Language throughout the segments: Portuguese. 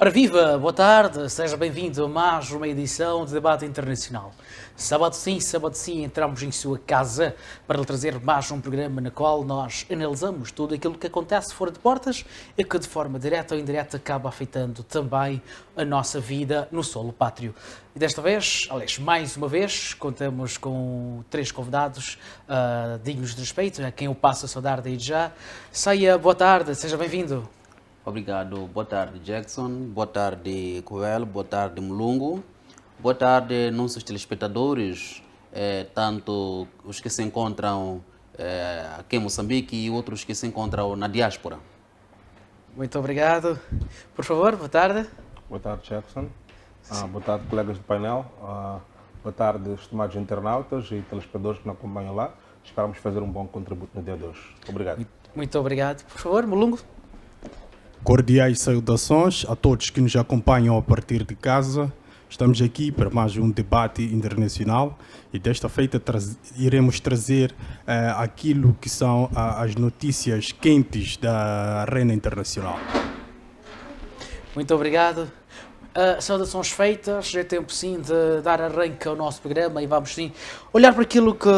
Ora viva, boa tarde, seja bem-vindo a mais uma edição de Debate Internacional. Sábado sim, entramos em sua casa para lhe trazer mais um programa no qual nós analisamos tudo aquilo que acontece fora de portas e que de forma direta ou indireta acaba afetando também a nossa vida no solo pátrio. E desta vez, aliás, mais uma vez, contamos com três convidados dignos de respeito, a quem eu passo a saudar desde já. Saia, boa tarde, seja bem-vindo. Obrigado. Boa tarde, Jackson. Boa tarde, Coelho. Boa tarde, Mulungu. Boa tarde, nossos telespectadores, tanto os que se encontram aqui em Moçambique e outros que se encontram na diáspora. Muito obrigado. Por favor, boa tarde. Boa tarde, Jackson. Boa tarde, colegas do painel. Boa tarde, estimados internautas e telespectadores que nos acompanham lá. Esperamos fazer um bom contributo no dia de hoje. Obrigado. Muito obrigado. Por favor, Mulungu. Cordiais saudações a todos que nos acompanham a partir de casa. Estamos aqui para mais um debate internacional e desta feita iremos trazer aquilo que são as notícias quentes da arena internacional. Muito obrigado. Saudações feitas, é tempo sim de dar arranque ao nosso programa e vamos sim olhar para aquilo que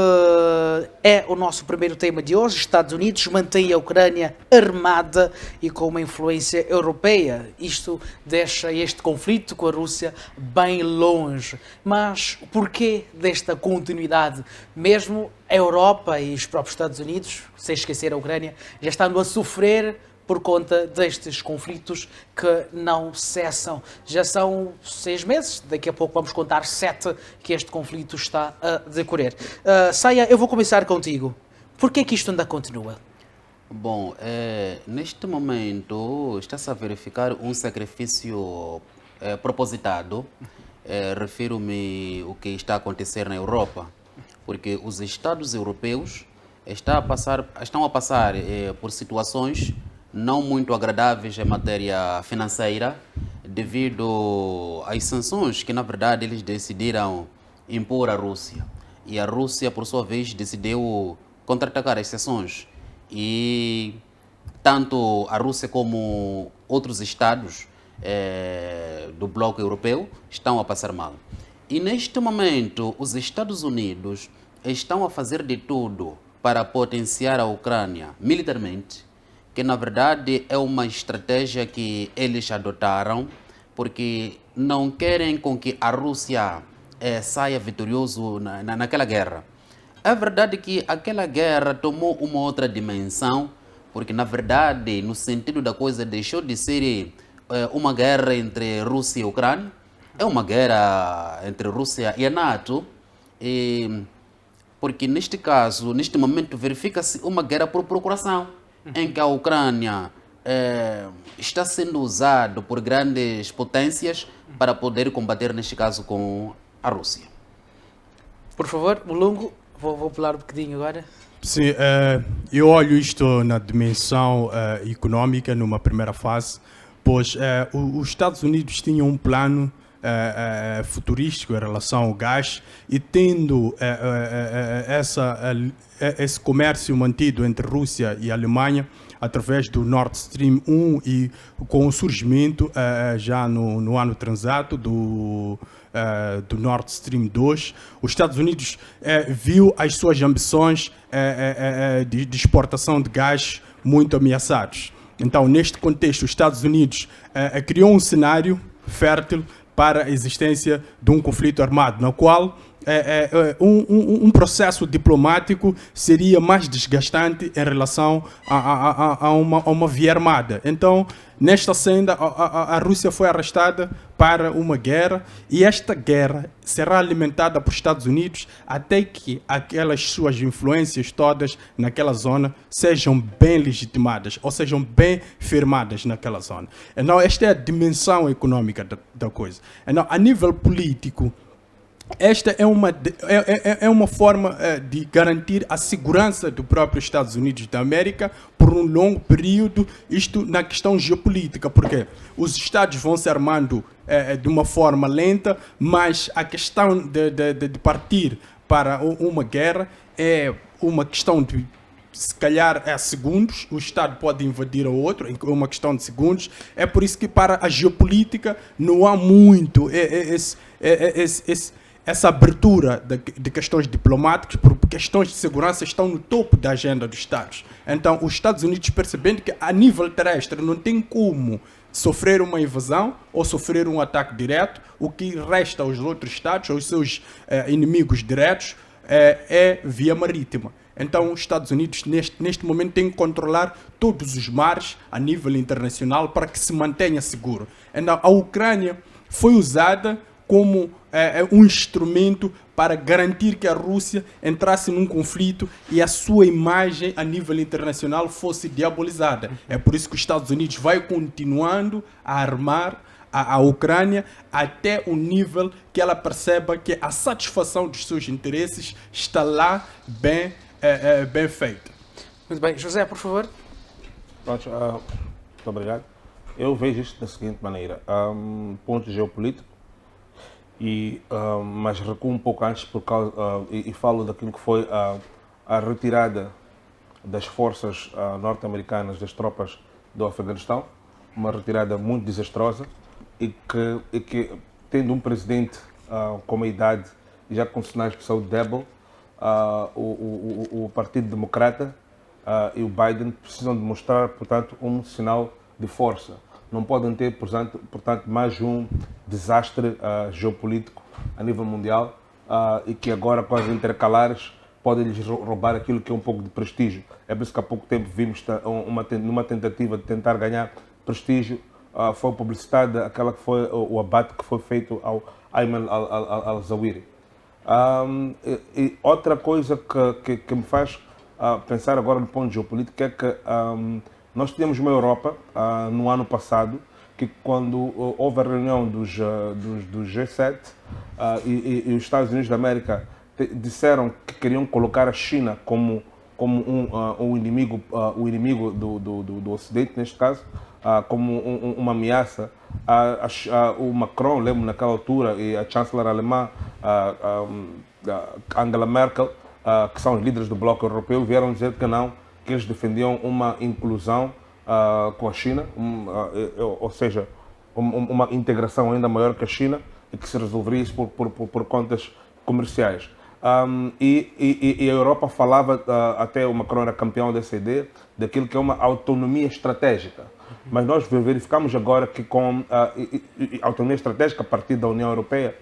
é o nosso primeiro tema de hoje. Estados Unidos mantém a Ucrânia armada e com uma influência europeia. Isto deixa este conflito com a Rússia bem longe. Mas porquê desta continuidade? Mesmo a Europa e os próprios Estados Unidos, sem esquecer a Ucrânia, já estão a sofrer por conta destes conflitos que não cessam. Já são 6 meses, daqui a pouco vamos contar 7 que este conflito está a decorrer. Saia, eu vou começar contigo. Porquê que isto ainda continua? Bom, neste momento está-se a verificar um sacrifício propositado. Refiro-me ao que está a acontecer na Europa, porque os Estados europeus estão a passar por situações não muito agradáveis em matéria financeira, devido às sanções que, na verdade, eles decidiram impor à Rússia. E a Rússia, por sua vez, decidiu contra-atacar as sanções. E tanto a Rússia como outros estados do bloco europeu estão a passar mal. E neste momento, os Estados Unidos estão a fazer de tudo para potenciar a Ucrânia militarmente, que na verdade é uma estratégia que eles adotaram, porque não querem com que a Rússia saia vitorioso naquela guerra. É verdade que aquela guerra tomou uma outra dimensão, porque na verdade, no sentido da coisa, deixou de ser uma guerra entre Rússia e Ucrânia, é uma guerra entre Rússia e a NATO, porque neste caso, neste momento, verifica-se uma guerra por procuração, em que a Ucrânia está sendo usada por grandes potências para poder combater, neste caso, com a Rússia. Por favor, Mulungu, vou pular um bocadinho agora. Sim, eu olho isto na dimensão econômica, numa primeira fase, pois os Estados Unidos tinham um plano futurístico em relação ao gás e tendo esse comércio mantido entre Rússia e Alemanha através do Nord Stream 1 e com o surgimento já no ano transato do Nord Stream 2, os Estados Unidos viu as suas ambições de exportação de gás muito ameaçados. Então, neste contexto, os Estados Unidos criou um cenário fértil para a existência de um conflito armado, no qual um processo diplomático seria mais desgastante em relação a uma via armada. Então, nesta senda, a Rússia foi arrastada para uma guerra e esta guerra será alimentada por Estados Unidos até que aquelas suas influências todas naquela zona sejam bem legitimadas ou sejam bem firmadas naquela zona. Então, esta é a dimensão econômica da coisa. Então, a nível político, esta é uma forma de garantir a segurança do próprio Estados Unidos da América por um longo período, isto na questão geopolítica, porque os Estados vão se armando de uma forma lenta, mas a questão de partir para uma guerra é uma questão de se calhar é segundos, o Estado pode invadir o outro, é uma questão de segundos. É por isso que para a geopolítica não há muito essa abertura de questões diplomáticas, porque questões de segurança estão no topo da agenda dos Estados. Então, os Estados Unidos, percebendo que a nível terrestre não tem como sofrer uma invasão ou sofrer um ataque direto, o que resta aos outros Estados, aos seus inimigos diretos, é via marítima. Então, os Estados Unidos, neste momento, têm que controlar todos os mares a nível internacional para que se mantenha seguro. Então, a Ucrânia foi usada como um instrumento para garantir que a Rússia entrasse num conflito e a sua imagem a nível internacional fosse diabolizada. É por isso que os Estados Unidos vai continuando a armar a Ucrânia até o nível que ela perceba que a satisfação dos seus interesses está lá bem feita. Muito bem. José, por favor. Pronto, muito obrigado. Eu vejo isto da seguinte maneira. Ponto geopolítico, mas recuo um pouco antes por causa, e falo daquilo que foi a retirada das forças norte-americanas, das tropas do Afeganistão, uma retirada muito desastrosa e que tendo um presidente com uma idade e já com sinais de saúde débil, o Partido Democrata e o Biden precisam demonstrar, portanto, um sinal de força. Não podem ter, portanto, mais um desastre geopolítico a nível mundial e que agora, com as intercalares, podem lhes roubar aquilo que é um pouco de prestígio. É por isso que há pouco tempo vimos numa tentativa de tentar ganhar prestígio, foi publicitada aquela que foi o abate que foi feito ao Ayman al-Zawahiri. E outra coisa que me faz pensar agora no ponto geopolítico é que nós tínhamos uma Europa no ano passado que, quando houve a reunião do G7 e os Estados Unidos da América disseram que queriam colocar a China como o inimigo do Ocidente, neste caso, como uma ameaça. O Macron, lembro naquela altura, e a chanceler alemã, Angela Merkel, que são os líderes do bloco europeu, vieram dizer que não, que eles defendiam uma inclusão com a China, ou seja, uma integração ainda maior que a China e que se resolveria isso por contas comerciais. E a Europa falava, até o Macron era campeão dessa ideia, daquilo que é uma autonomia estratégica. Mas nós verificamos agora que com autonomia estratégica a partir da União Europeia,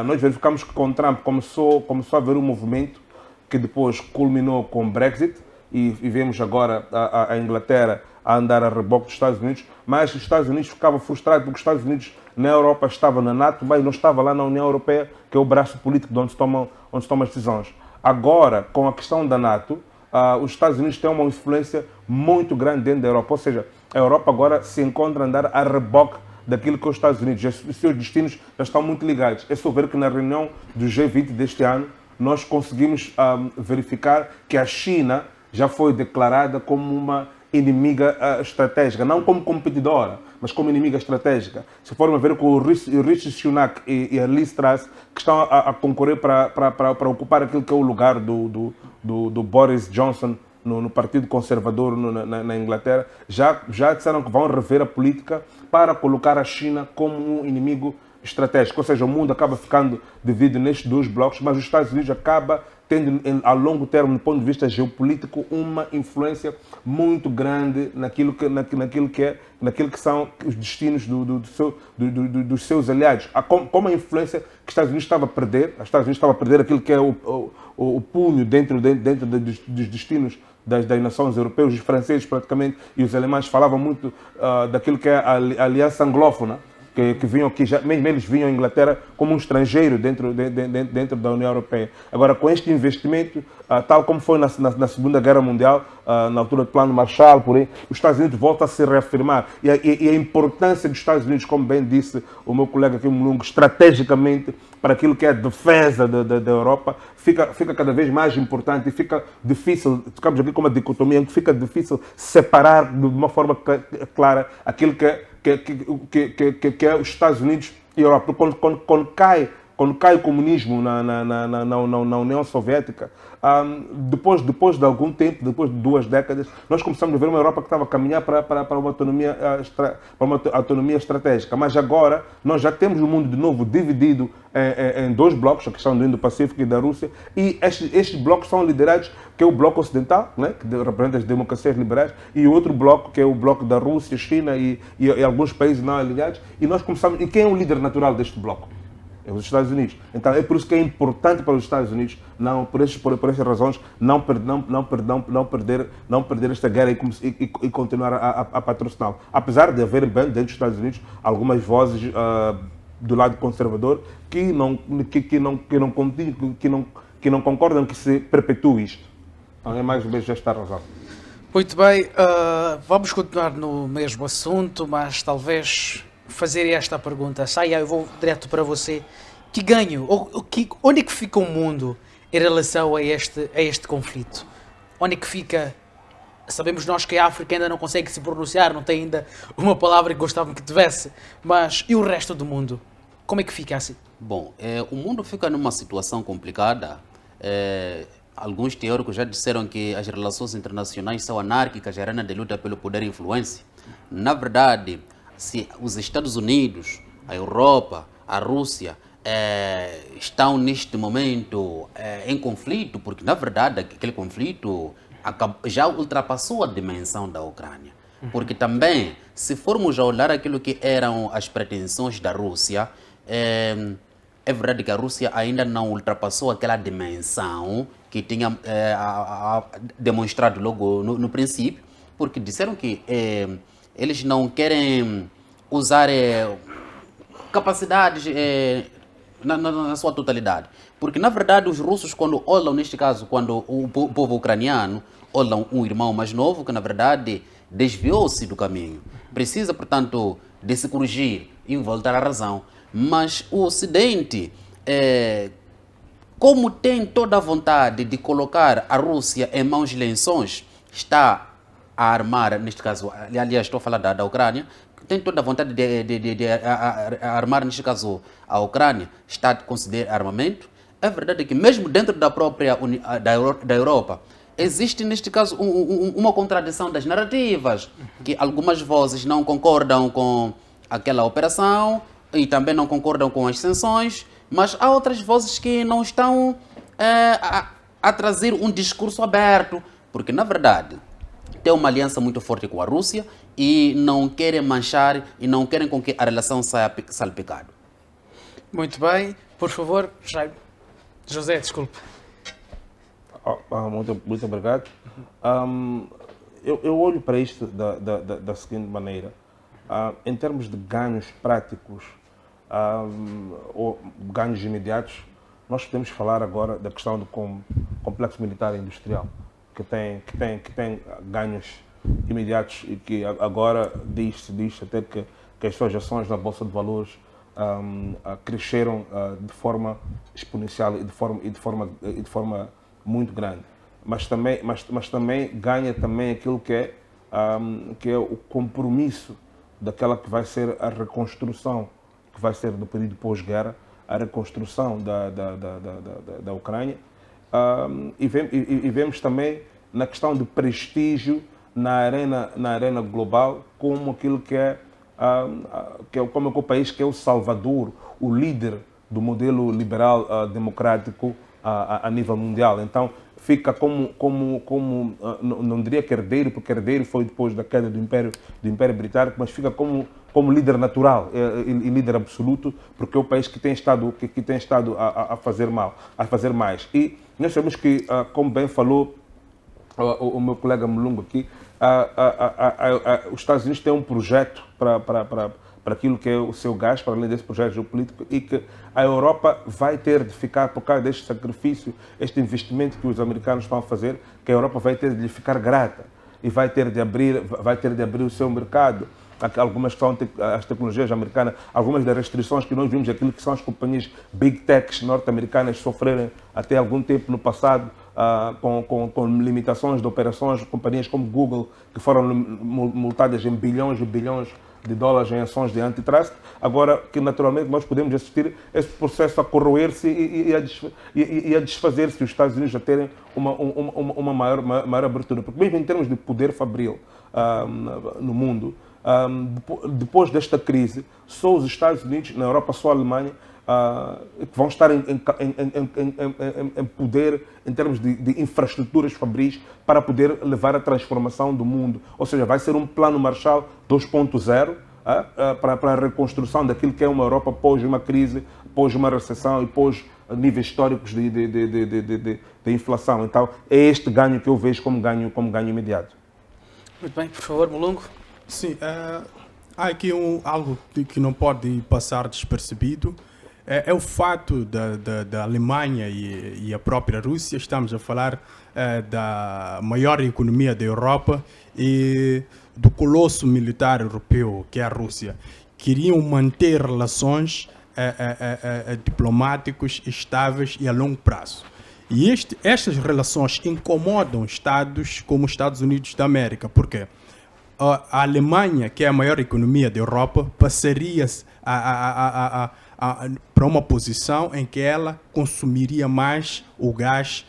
nós verificamos que com Trump começou a haver um movimento que depois culminou com o Brexit, e vemos agora a Inglaterra a andar a reboque dos Estados Unidos, mas os Estados Unidos ficavam frustrados porque os Estados Unidos na Europa estavam na NATO, mas não estava lá na União Europeia, que é o braço político de onde se tomam as decisões. Agora, com a questão da NATO, os Estados Unidos têm uma influência muito grande dentro da Europa, ou seja, a Europa agora se encontra a andar a reboque daquilo que é os Estados Unidos. Os seus destinos já estão muito ligados. É só ver que na reunião do G20 deste ano, nós conseguimos verificar que a China já foi declarada como uma inimiga estratégica, não como competidora, mas como inimiga estratégica. Se formos a ver com o Rishi Sunak e a Liz Truss, que estão a concorrer para ocupar aquilo que é o lugar do Boris Johnson no Partido Conservador na Inglaterra, já disseram que vão rever a política para colocar a China como um inimigo estratégico. Ou seja, o mundo acaba ficando dividido nestes dois blocos, mas os Estados Unidos acaba tendo, a longo termo, do ponto de vista geopolítico, uma influência muito grande naquilo que são os destinos dos seus aliados. Como a influência que os Estados Unidos estava a perder, aquilo que é o punho dentro dos destinos das nações europeias. Os franceses praticamente e os alemães falavam muito daquilo que é a aliança anglófona, que vinham aqui, mesmo eles vinham à Inglaterra como um estrangeiro dentro da União Europeia. Agora, com este investimento, tal como foi na Segunda Guerra Mundial, na altura do Plano Marshall, por aí, os Estados Unidos voltam a se reafirmar. E a importância dos Estados Unidos, como bem disse o meu colega aqui, Mulungu, estrategicamente, para aquilo que é a defesa da Europa, fica cada vez mais importante e fica difícil, ficamos aqui com uma dicotomia, que fica difícil separar de uma forma clara aquilo que é os Estados Unidos e a Europa. Quando quando cai o comunismo na União Soviética, depois de algum tempo, depois de 2 décadas, nós começamos a ver uma Europa que estava a caminhar para uma autonomia estratégica. Mas agora nós já temos o mundo de novo dividido em 2 blocos, a questão do Indo-Pacífico e da Rússia, e estes blocos são liderados, que é o bloco ocidental, né, que representa as democracias liberais, e o outro bloco, que é o bloco da Rússia, China e alguns países não alinhados. E nós começamos. E quem é o líder natural deste bloco? É os Estados Unidos. Então é por isso que é importante para os Estados Unidos, por essas razões, não perder esta guerra e continuar a patrociná-lo. Apesar de haver bem dentro dos Estados Unidos algumas vozes do lado conservador que não concordam que se perpetue isto. Então é mais ou menos esta a razão. Muito bem, vamos continuar no mesmo assunto, mas talvez fazer esta pergunta. Saia, eu vou direto para você. Que ganho? Onde é que fica o mundo em relação a este conflito? Onde é que fica? Sabemos nós que a África ainda não consegue se pronunciar, não tem ainda uma palavra que gostava que tivesse, mas e o resto do mundo? Como é que fica assim? Bom, o mundo fica numa situação complicada. Alguns teóricos já disseram que as relações internacionais são anárquicas, arena de luta pelo poder e influência. Na verdade, se os Estados Unidos, a Europa, a Rússia estão neste momento em conflito, porque na verdade aquele conflito já ultrapassou a dimensão da Ucrânia. Porque também, se formos a olhar aquilo que eram as pretensões da Rússia, é verdade que a Rússia ainda não ultrapassou aquela dimensão que tinha demonstrado logo no princípio, porque disseram que eles não querem usar capacidades na sua totalidade. Porque, na verdade, os russos, quando olham, neste caso, quando o povo ucraniano olham um irmão mais novo, que, na verdade, desviou-se do caminho. Precisa, portanto, de se corrigir e voltar à razão. Mas o Ocidente, como tem toda a vontade de colocar a Rússia em mãos de lençóis, está a armar, neste caso, aliás, estou a falar da Ucrânia, tem toda a vontade de armar, neste caso, a Ucrânia, está a conceder armamento. É verdade que mesmo dentro da própria da Europa, existe, neste caso, uma contradição das narrativas, que algumas vozes não concordam com aquela operação e também não concordam com as sanções, mas há outras vozes que não estão a trazer um discurso aberto, porque, na verdade, tem uma aliança muito forte com a Rússia e não querem manchar e não querem com que a relação saia salpicada. Muito bem. Por favor, Jaime. José, desculpe. Muito obrigado. Eu olho para isto da seguinte maneira. Em termos de ganhos práticos ou ganhos imediatos, nós podemos falar agora da questão do complexo militar e industrial, que tem ganhos imediatos e que agora diz até que as suas ações na Bolsa de Valores cresceram de forma exponencial e de forma muito grande. Mas também ganha também aquilo que é o compromisso daquela que vai ser a reconstrução, que vai ser do período pós-guerra, a reconstrução da Ucrânia. E vemos também na questão de prestígio na arena global como aquilo que é como o país que é o salvador, o líder do modelo liberal democrático a nível mundial. Então fica como não diria que herdeiro, porque herdeiro foi depois da queda do Império Britânico, mas fica como líder natural e líder absoluto, porque é o país que tem estado a fazer mais. E nós sabemos que, como bem falou o meu colega Mulungu aqui, os Estados Unidos têm um projeto para aquilo que é o seu gás, para além desse projeto geopolítico, e que a Europa vai ter de ficar, por causa deste sacrifício, este investimento que os americanos estão a fazer, que a Europa vai ter de lhe ficar grata e vai ter de abrir o seu mercado. Algumas são as tecnologias americanas, algumas das restrições que nós vimos, aquilo que são as companhias Big Techs norte-americanas sofrerem até algum tempo no passado, com limitações de operações, companhias como Google, que foram multadas em bilhões e bilhões de dólares em ações de antitrust, agora que naturalmente nós podemos assistir esse processo a corroer-se e a desfazer-se, os Estados Unidos a terem uma maior abertura. Porque mesmo em termos de poder fabril no mundo, depois desta crise, só os Estados Unidos, na Europa só a Alemanha, que vão estar em poder em termos de infraestruturas fabris para poder levar a transformação do mundo. Ou seja, vai ser um plano Marshall 2.0 para a reconstrução daquilo que é uma Europa pós uma crise, pós uma recessão e pós níveis históricos de inflação. Então, é este ganho que eu vejo como ganho imediato. Muito bem, por favor, Mulungo. Sim, há aqui algo que não pode passar despercebido. É o fato da Alemanha e a própria Rússia, estamos a falar da maior economia da Europa e do colosso militar europeu, que é a Rússia, queriam manter relações diplomáticas estáveis e a longo prazo. E estas relações incomodam estados como os Estados Unidos da América. Por quê? A Alemanha, que é a maior economia da Europa, passaria para uma posição em que ela consumiria mais o gás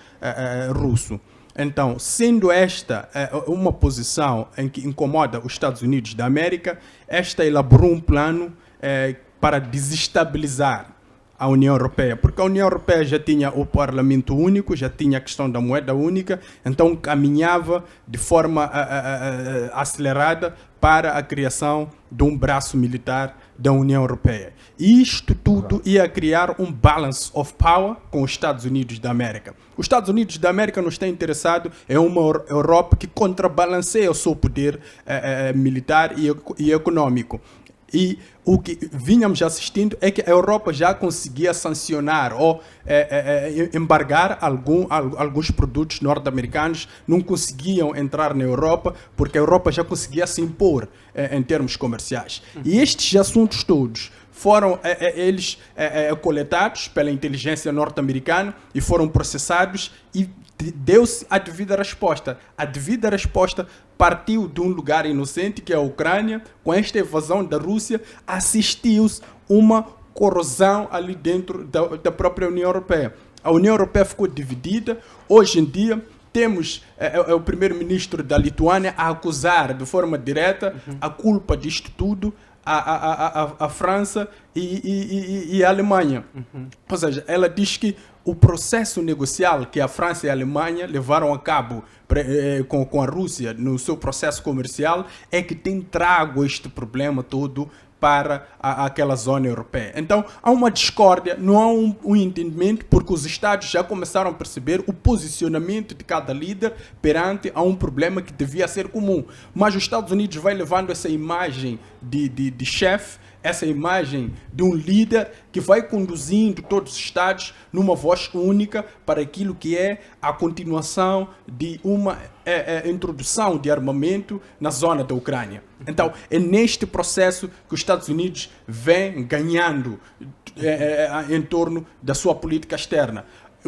russo. Então, sendo esta uma posição em que incomoda os Estados Unidos da América, esta elaborou um plano para desestabilizar a União Europeia, porque a União Europeia já tinha o Parlamento único, já tinha a questão da moeda única, então caminhava de forma acelerada para a criação de um braço militar da União Europeia. E isto tudo ia criar um balance of power com os Estados Unidos da América. Os Estados Unidos da América não está interessado em uma Europa que contrabalanceia o seu poder militar e econômico. E o que vínhamos assistindo é que a Europa já conseguia sancionar ou embargar alguns produtos norte-americanos, não conseguiam entrar na Europa porque a Europa já conseguia se impor em termos comerciais. E estes assuntos todos foram coletados pela inteligência norte-americana e foram processados e deu-se a devida resposta. A devida resposta partiu de um lugar inocente, que é a Ucrânia. Com esta invasão da Rússia, assistiu-se uma corrosão ali dentro da própria União Europeia. A União Europeia ficou dividida. Hoje em dia, temos o primeiro-ministro da Lituânia a acusar de forma direta a culpa disto tudo a França e a Alemanha. Ou seja, ela diz que o processo negocial que a França e a Alemanha levaram a cabo com a Rússia no seu processo comercial é que tem trago este problema todo para aquela zona europeia. Então, há uma discórdia, não há um entendimento, porque os Estados já começaram a perceber o posicionamento de cada líder perante a um problema que devia ser comum. Mas os Estados Unidos vai levando essa imagem de chefe, essa imagem de um líder que vai conduzindo todos os Estados numa voz única para aquilo que é a continuação de uma introdução de armamento na zona da Ucrânia. Então, é neste processo que os Estados Unidos vêm ganhando em torno da sua política externa.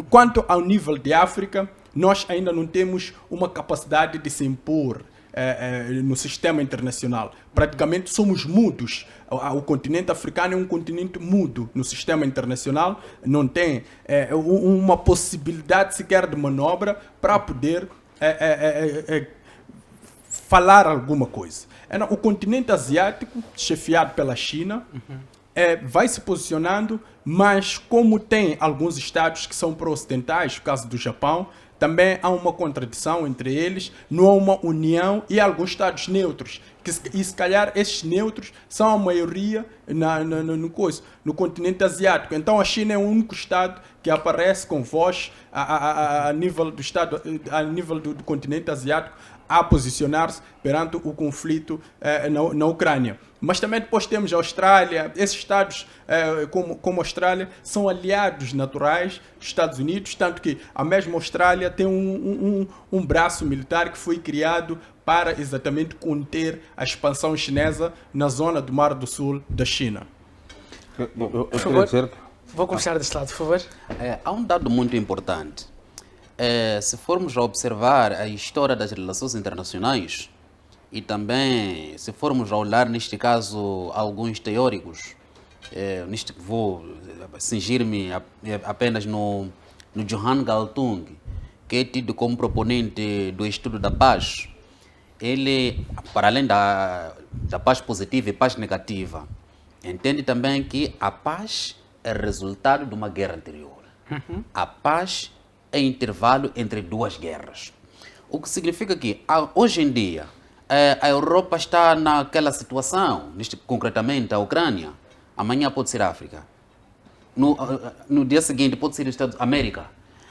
Quanto ao nível de África, nós ainda não temos uma capacidade de se impor no sistema internacional. Praticamente somos mudos. O continente africano é um continente mudo no sistema internacional, não tem uma possibilidade sequer de manobra para poder falar alguma coisa. O continente asiático, chefiado pela China, vai se posicionando, mas como tem alguns estados que são pró-ocidentais, no caso do Japão, também há uma contradição entre eles, não há uma união e alguns estados neutros. E se calhar esses neutros são a maioria no continente asiático. Então a China é o único estado que aparece com voz a nível do estado, a nível do continente asiático, a posicionar-se perante o conflito na Ucrânia. Mas também depois temos a Austrália. Esses estados, como a Austrália, são aliados naturais dos Estados Unidos, tanto que a mesma Austrália tem um braço militar que foi criado para exatamente conter a expansão chinesa na zona do Mar do Sul da China. Eu queria dizer... Vou começar deste lado, por favor. Há um dado muito importante. Se formos a observar a história das relações internacionais, e também, se formos a olhar, neste caso, alguns teóricos, vou cingir-me apenas no Johan Galtung, que é tido como proponente do estudo da paz. Ele, para além da paz positiva e paz negativa, entende também que a paz é resultado de uma guerra anterior. A paz é intervalo entre duas guerras. O que significa que, hoje em dia, a Europa está naquela situação, concretamente a Ucrânia, amanhã pode ser a África, no dia seguinte pode ser os Estados América.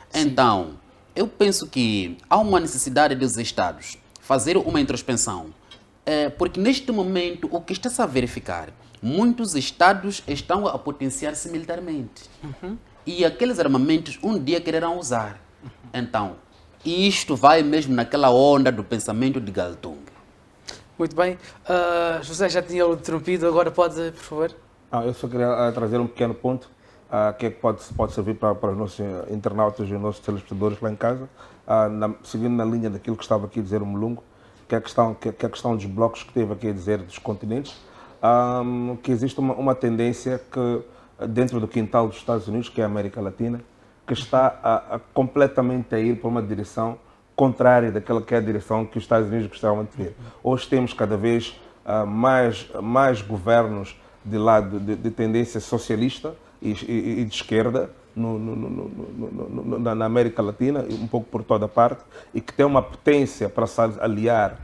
Sim. Então, eu penso que há uma necessidade dos Estados fazer uma introspecção, porque neste momento o que está-se a verificar, muitos Estados estão a potenciar-se militarmente. E aqueles armamentos um dia quererão usar. Então, isto vai mesmo naquela onda do pensamento de Galtung. Muito bem. José já tinha interrompido, agora pode, por favor. Eu só queria trazer um pequeno ponto que pode servir para os nossos internautas e os nossos telespectadores lá em casa, seguindo na linha daquilo que estava aqui a dizer o Mulungo, que é a questão dos blocos que teve aqui a dizer dos continentes, que existe uma tendência que dentro do quintal dos Estados Unidos, que é a América Latina, que está completamente a ir para uma direção contrária daquela que é a direção que os Estados Unidos gostavam de ver. Hoje temos cada vez mais governos de lado de tendência socialista e de esquerda na América Latina, um pouco por toda parte, e que tem uma potência para se aliar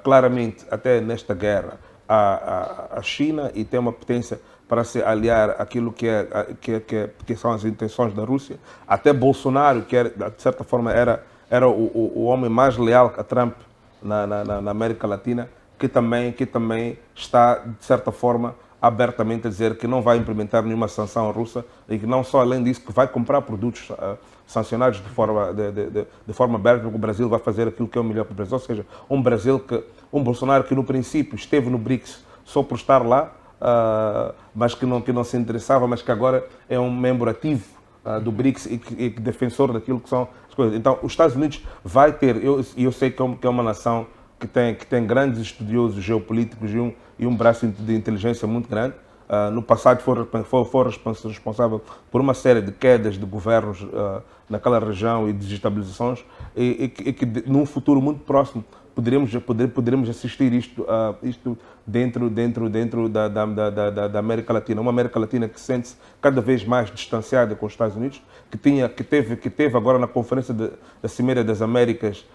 claramente até nesta guerra à China, e tem uma potência para se aliar àquilo que são as intenções da Rússia. Até Bolsonaro, que de certa forma era o homem mais leal a Trump na América Latina, que também está, de certa forma, abertamente a dizer que não vai implementar nenhuma sanção russa e que não só, além disso, que vai comprar produtos sancionados de forma aberta, porque o Brasil vai fazer aquilo que é o melhor para o Brasil. Ou seja, um Bolsonaro que no princípio esteve no BRICS só por estar lá, mas que não se interessava, mas que agora é um membro ativo do BRICS e defensor daquilo que são as coisas. Então, os Estados Unidos vai ter, eu sei que é uma nação que tem grandes estudiosos geopolíticos e um braço de inteligência muito grande. No passado foi responsável por uma série de quedas de governos naquela região e desestabilizações, e que num futuro muito próximo poderemos assistir isto dentro da América Latina. Uma América Latina que sente-se cada vez mais distanciada com os Estados Unidos, que teve agora na Conferência da Cimeira das Américas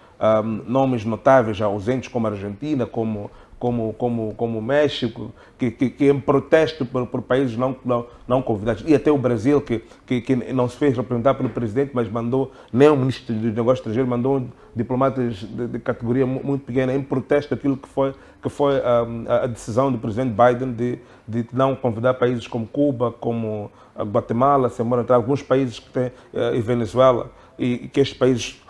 nomes notáveis ausentes, como a Argentina, como o México, que em protesto por países não convidados, e até o Brasil, que não se fez representar pelo presidente, mas mandou, nem o ministro dos Negócios Estrangeiros, mandou diplomatas de categoria muito pequena em protesto daquilo que foi a decisão do presidente Biden de não convidar países como Cuba, como Guatemala, alguns países que têm, e Venezuela, e que estes países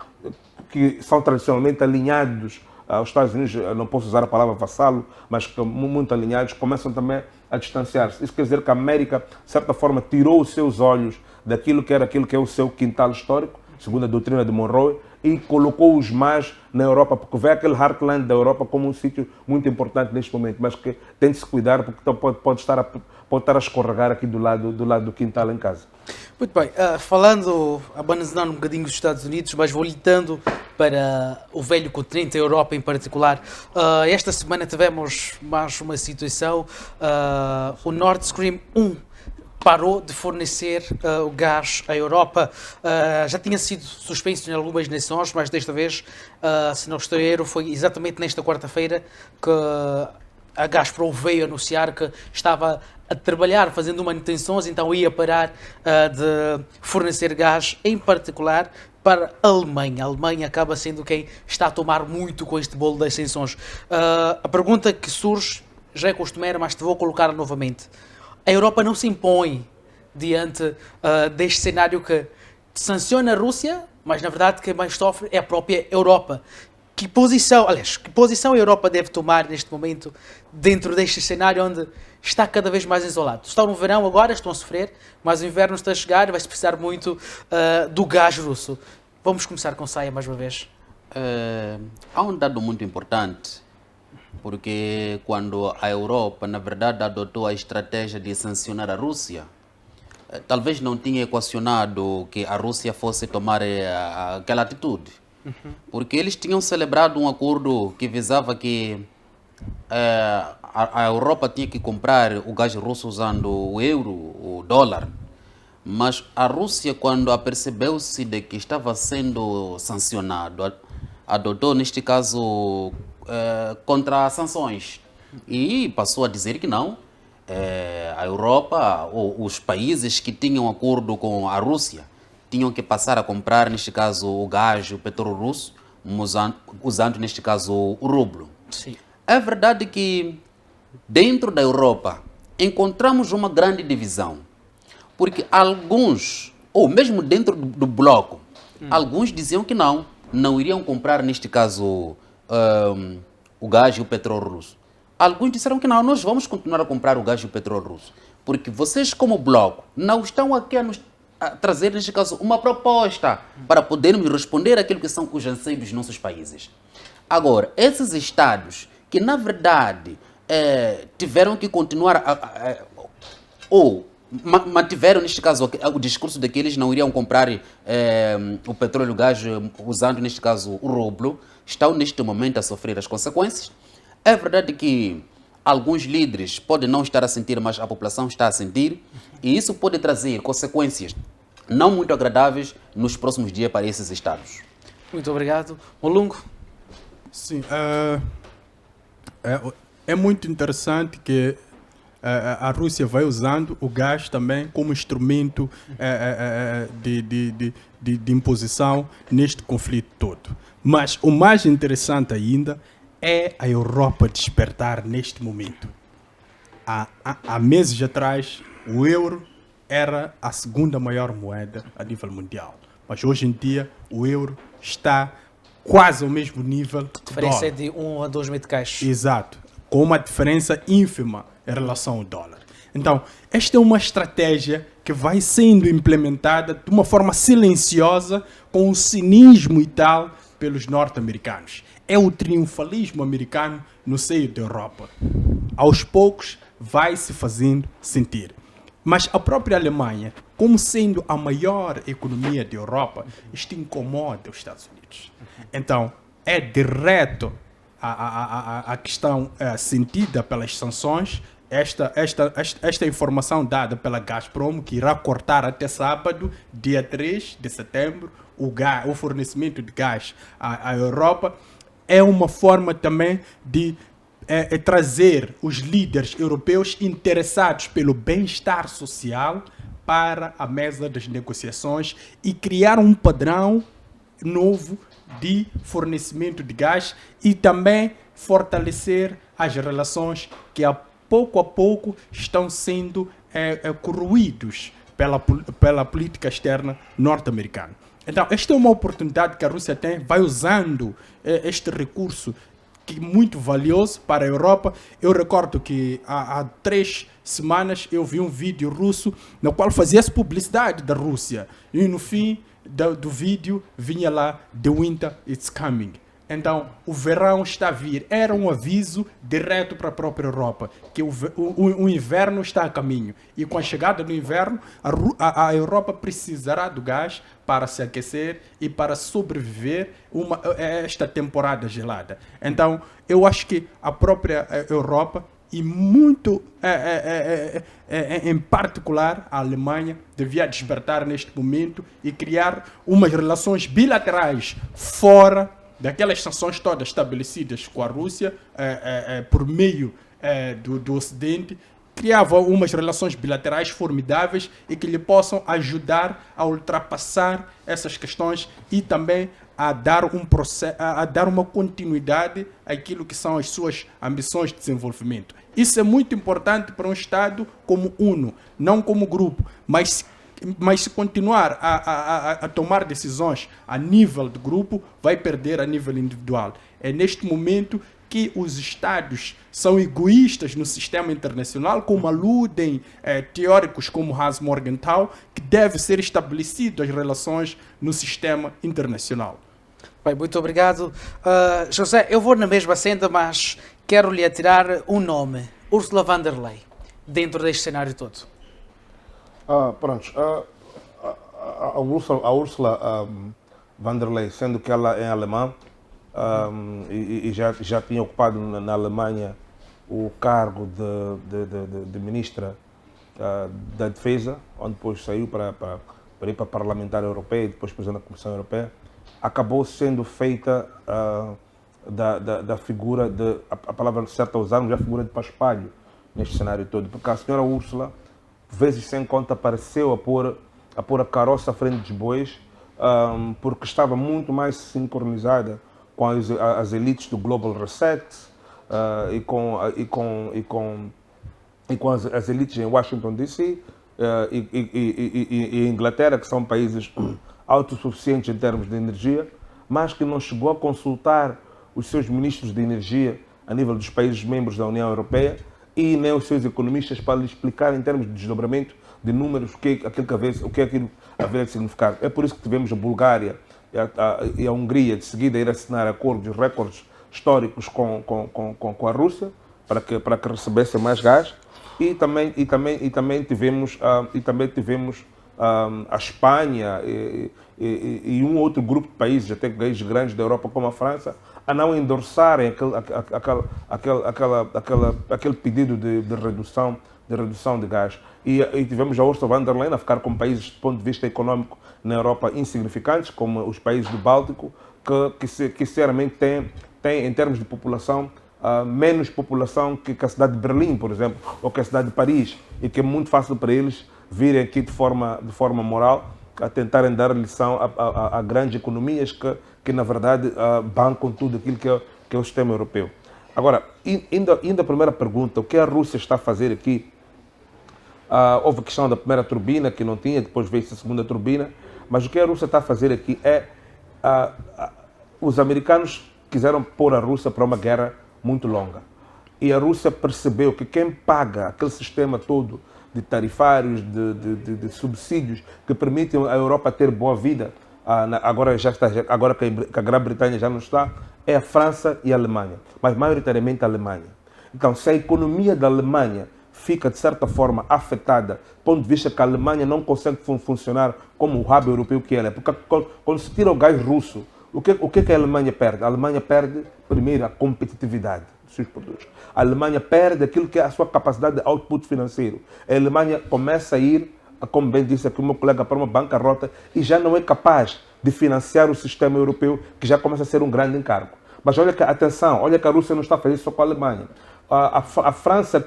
que são tradicionalmente alinhados aos Estados Unidos, não posso usar a palavra vassalo, mas que muito alinhados, começam também a distanciar-se. Isso quer dizer que a América, de certa forma, tirou os seus olhos daquilo que é o seu quintal histórico, segundo a doutrina de Monroe, e colocou-os mais na Europa, porque vê aquele heartland da Europa como um sítio muito importante neste momento, mas que tem de se cuidar, porque pode estar a escorregar aqui do lado do quintal em casa. Muito bem, abanando um bocadinho os Estados Unidos, mas voltando para o velho continente, a Europa em particular. Esta semana tivemos mais uma situação, o Nord Stream 1 parou de fornecer o gás à Europa. Já tinha sido suspenso em algumas nações, mas desta vez, se não estou a erro, foi exatamente nesta quarta-feira que a Gazprom veio anunciar que estava a trabalhar, fazendo manutenções, então ia parar de fornecer gás, em particular para a Alemanha. A Alemanha acaba sendo quem está a tomar muito com este bolo das sanções. A pergunta que surge já é costumeira, mas te vou colocar novamente. A Europa não se impõe diante deste cenário que sanciona a Rússia, mas na verdade quem mais sofre é a própria Europa. Que posição a Europa deve tomar neste momento dentro deste cenário onde está cada vez mais isolado? Estão no verão agora, estão a sofrer, mas o inverno está a chegar e vai-se precisar muito do gás russo. Vamos começar com Saia mais uma vez. Há um dado muito importante porque quando a Europa, na verdade, adotou a estratégia de sancionar a Rússia, talvez não tinha equacionado que a Rússia fosse tomar aquela atitude. Porque eles tinham celebrado um acordo que visava que a Europa tinha que comprar o gás russo usando o euro, o dólar. Mas a Rússia, quando apercebeu-se de que estava sendo sancionado, adotou, neste caso, contra-sanções. E passou a dizer que não. A Europa, ou os países que tinham acordo com a Rússia, tinham que passar a comprar, neste caso, o gás, o petróleo russo, usando, neste caso, o rublo. Sim. É verdade que dentro da Europa encontramos uma grande divisão, porque alguns, ou mesmo dentro do bloco, alguns diziam que não iriam comprar, neste caso, o gás e o petróleo russo. Alguns disseram que não, nós vamos continuar a comprar o gás e o petróleo russo, porque vocês, como bloco, não estão aqui a trazer, neste caso, uma proposta para podermos responder àquilo que são os anseios dos nossos países. Agora, esses estados que, na verdade, tiveram que continuar ou mantiveram, neste caso, o discurso de que eles não iriam comprar o petróleo e o gás usando, neste caso, o rublo, estão, neste momento, a sofrer as consequências. É verdade que alguns líderes podem não estar a sentir, mas a população está a sentir, e isso pode trazer consequências não muito agradáveis nos próximos dias para esses estados. Muito obrigado. Molungo? Sim, é muito interessante que a Rússia vai usando o gás também como instrumento de imposição neste conflito todo. Mas o mais interessante ainda é a Europa despertar neste momento. Há meses atrás, o euro era a segunda maior moeda a nível mundial. Mas hoje em dia, o euro está quase ao mesmo nível do A diferença é dólar. de 1 a 2 meticais. Exato, com uma diferença ínfima em relação ao dólar. Então, esta é uma estratégia que vai sendo implementada de uma forma silenciosa, com o cinismo e tal, pelos norte-americanos. É o triunfalismo americano no seio da Europa. Aos poucos, vai se fazendo sentir. Mas a própria Alemanha, como sendo a maior economia da Europa, isto incomoda os Estados Unidos. Então, é direto a questão sentida pelas sanções, esta informação dada pela Gazprom, que irá cortar até sábado, dia 3 de setembro, o fornecimento de gás à Europa, é uma forma também de trazer os líderes europeus interessados pelo bem-estar social para a mesa das negociações e criar um padrão novo de fornecimento de gás e também fortalecer as relações que a pouco estão sendo corroídos pela política externa norte-americana. Então, esta é uma oportunidade que a Rússia tem, vai usando este recurso que é muito valioso para a Europa. Eu recordo que há 3 semanas eu vi um vídeo russo no qual fazia-se publicidade da Rússia e no fim do vídeo vinha lá "The winter is coming". Então, o verão está a vir. Era um aviso direto para a própria Europa, que o inverno está a caminho. E com a chegada do inverno, a Europa precisará do gás para se aquecer e para sobreviver esta temporada gelada. Então, eu acho que a própria Europa, e muito em particular a Alemanha, devia despertar neste momento e criar umas relações bilaterais fora daquelas sanções todas estabelecidas com a Rússia por meio do Ocidente, criava umas relações bilaterais formidáveis e que lhe possam ajudar a ultrapassar essas questões e também a dar uma continuidade àquilo que são as suas ambições de desenvolvimento. Isso é muito importante para um Estado como UNO, não como grupo, mas se continuar a tomar decisões a nível de grupo, vai perder a nível individual. É neste momento que os Estados são egoístas no sistema internacional, como aludem teóricos como Hans Morgenthau, que deve ser estabelecido as relações no sistema internacional. Bem, muito obrigado. José, eu vou na mesma senda, mas quero lhe atirar um nome. Ursula von der Leyen, dentro deste cenário todo. Pronto. A Ursula von der Leyen, sendo que ela é alemã e já tinha ocupado na Alemanha o cargo de ministra da Defesa, onde depois saiu para ir para a parlamentar europeia e depois presidente da Comissão Europeia, acabou sendo feita da figura de, a palavra certa a usarmos, a figura de paspalho neste cenário todo, porque a senhora Ursula, vezes sem conta, apareceu a pôr a carroça à frente dos bois, porque estava muito mais sincronizada com as elites do Global Reset e com as elites em Washington DC e Inglaterra, que são países autossuficientes em termos de energia, mas que não chegou a consultar os seus ministros de energia a nível dos países membros da União Europeia e nem os seus economistas para lhe explicar em termos de desdobramento de números o que aquilo haveria de significar. É por isso que tivemos a Bulgária e a Hungria de seguida a ir assinar acordos, recordes históricos com a Rússia para que recebessem mais gás e também tivemos a Espanha e um outro grupo de países, até países grandes da Europa como a França, a não endorçarem aquele pedido de redução de gás. E tivemos a Ursula von der Leyen a ficar com países, do ponto de vista econômico, na Europa insignificantes, como os países do Báltico, que sinceramente têm, em termos de população, menos população que a cidade de Berlim, por exemplo, ou que a cidade de Paris, e que é muito fácil para eles virem aqui de forma moral a tentarem dar lição a grandes economias que na verdade, bancam tudo aquilo que é o sistema europeu. Agora, indo à primeira pergunta, o que a Rússia está a fazer aqui? Houve a questão da primeira turbina, que não tinha, depois veio-se a segunda turbina, mas o que a Rússia está a fazer aqui é... os americanos quiseram pôr a Rússia para uma guerra muito longa. E a Rússia percebeu que quem paga aquele sistema todo de tarifários, de subsídios que permitem a Europa ter boa vida, agora que a Grã-Bretanha já não está, é a França e a Alemanha, mas maioritariamente a Alemanha. Então, se a economia da Alemanha fica, de certa forma, afetada, do ponto de vista que a Alemanha não consegue funcionar como o hub europeu que ela é, porque quando se tira o gás russo, o que a Alemanha perde? A Alemanha perde, primeiro, a competitividade dos seus produtos. A Alemanha perde aquilo que é a sua capacidade de output financeiro. A Alemanha começa a ir, como bem disse aqui o meu colega, para uma bancarrota e já não é capaz de financiar o sistema europeu, que já começa a ser um grande encargo. Mas olha que, atenção, olha que a Rússia não está a fazer isso só com a Alemanha. A França,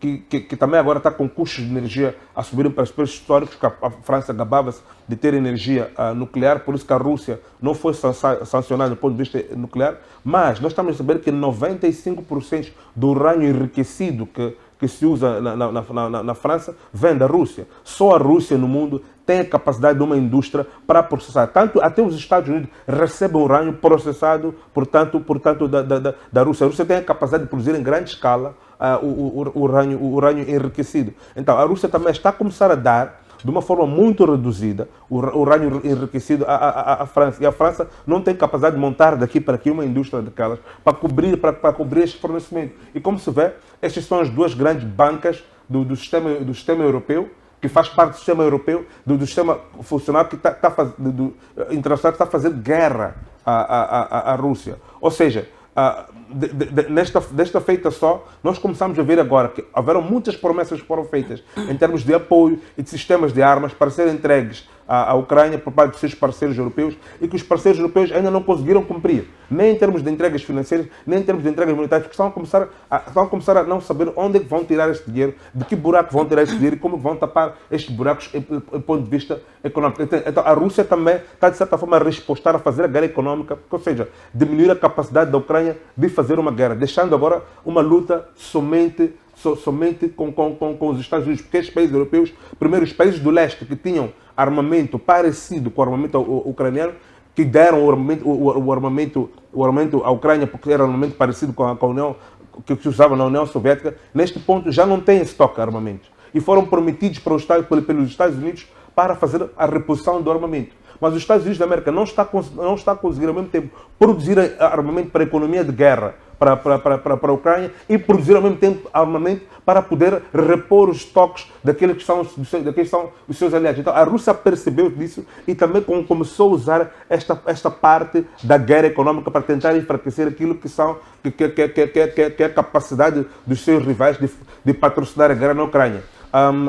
que também agora está com custos de energia a subirem para os preços históricos, que a França gabava-se de ter energia nuclear, por isso que a Rússia não foi sancionada do ponto de vista nuclear, mas nós estamos a saber que 95% do urânio enriquecido que se usa na França vem da Rússia. Só a Rússia no mundo tem a capacidade de uma indústria para processar. Até os Estados Unidos recebem urânio processado, portanto da Rússia. A Rússia tem a capacidade de produzir em grande escala o urânio enriquecido. Então, a Rússia também está a começar a dar, de uma forma muito reduzida, o urânio enriquecido à França. E a França não tem capacidade de montar daqui para aqui uma indústria daquelas para cobrir este fornecimento. E como se vê, estas são as duas grandes bancas do sistema europeu, que faz parte do sistema europeu, do sistema funcional internacional que está a fazer guerra à Rússia. Ou seja, desta feita só, nós começamos a ver agora que houveram muitas promessas que foram feitas em termos de apoio e de sistemas de armas para serem entregues à Ucrânia por parte dos seus parceiros europeus e que os parceiros europeus ainda não conseguiram cumprir, nem em termos de entregas financeiras, nem em termos de entregas militares, porque estão a começar a não saber onde é que vão tirar este dinheiro, de que buraco vão tirar este dinheiro e como vão tapar estes buracos do ponto de vista econômico. Então, a Rússia também está, de certa forma, a respostar a fazer a guerra econômica, ou seja, diminuir a capacidade da Ucrânia de fazer uma guerra, deixando agora uma luta somente com os Estados Unidos, porque estes países europeus, primeiro os países do leste que tinham armamento parecido com o armamento ucraniano, que deram o armamento à Ucrânia porque era um armamento parecido com a União, que se usava na União Soviética, neste ponto já não tem estoque de armamento. E foram prometidos pelos Estados Unidos para fazer a reposição do armamento. Mas os Estados Unidos da América não está a conseguir ao mesmo tempo produzir armamento para a economia de guerra para a Ucrânia e produzir ao mesmo tempo armamento para poder repor os estoques daqueles que são os seus aliados. Então a Rússia percebeu disso e também começou a usar esta parte da guerra econômica para tentar enfraquecer aquilo que é a capacidade dos seus rivais de patrocinar a guerra na Ucrânia.